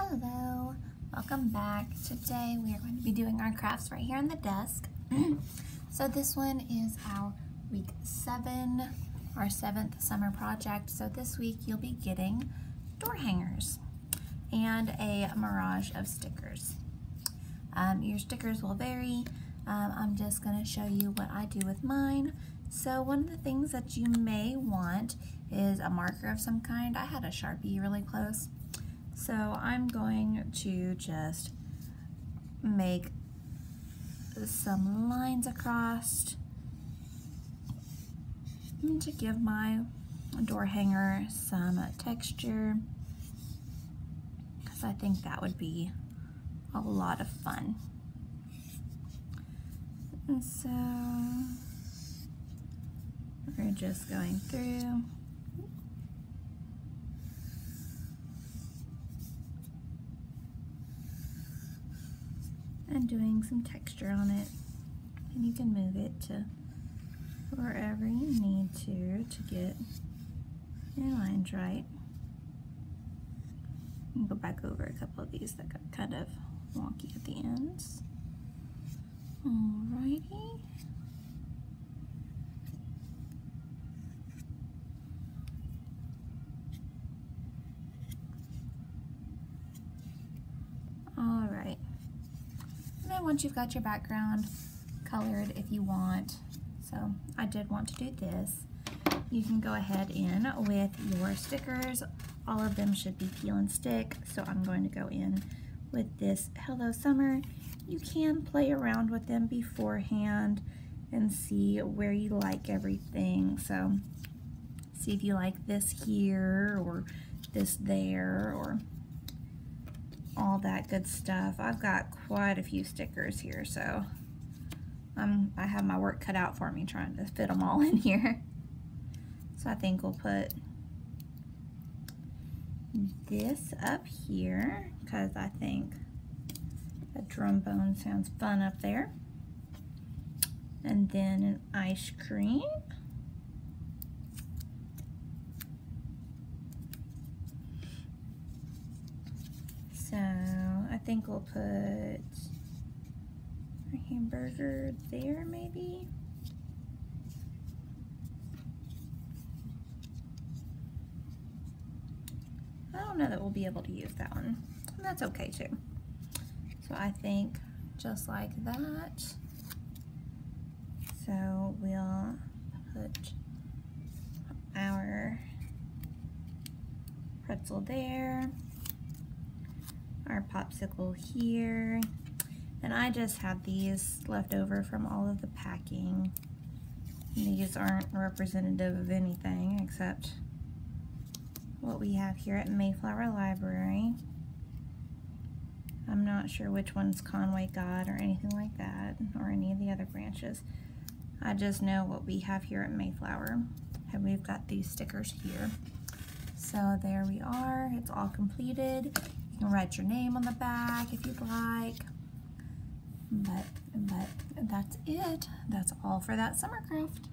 Hello, welcome back. Today we are going to be doing our crafts right here on the desk. So this one is our week 7, our 7th summer project. So this week you'll be getting door hangers and a mirage of stickers. Your stickers will vary. I'm just going to show you what I do with mine. So one of the things that you may want is a marker of some kind. I had a Sharpie really close. So I'm going to just make some lines across to give my door hanger some texture, because I think that would be a lot of fun. And so we're just going through. And doing some texture on it, and you can move it to wherever you need to get your lines right. You can go back over a couple of these that got kind of wonky at the ends. Alrighty. Alright. And then once you've got your background colored, if you want, so I did want to do this, you can go ahead in with your stickers. All of them should be peel and stick, so I'm going to go in with this Hello Summer. You can play around with them beforehand and see where you like everything. So see if you like this here or this there or all that good stuff. I've got quite a few stickers here, so I have my work cut out for me trying to fit them all in here. So I think we'll put this up here because I think a drum bone sounds fun up there. And then an ice cream. So I think we'll put a hamburger there maybe. I don't know that we'll be able to use that one. And that's okay too. So I think just like that. So we'll put our pretzel there. Our popsicle here, and I just have these left over from all of the packing. These aren't representative of anything except what we have here at Mayflower Library. I'm not sure which one's Conway got or anything like that, or any of the other branches. I just know what we have here at Mayflower, and we've got these stickers here. So there we are, it's all completed. You can write your name on the back if you'd like, but that's it. That's all for that summer craft.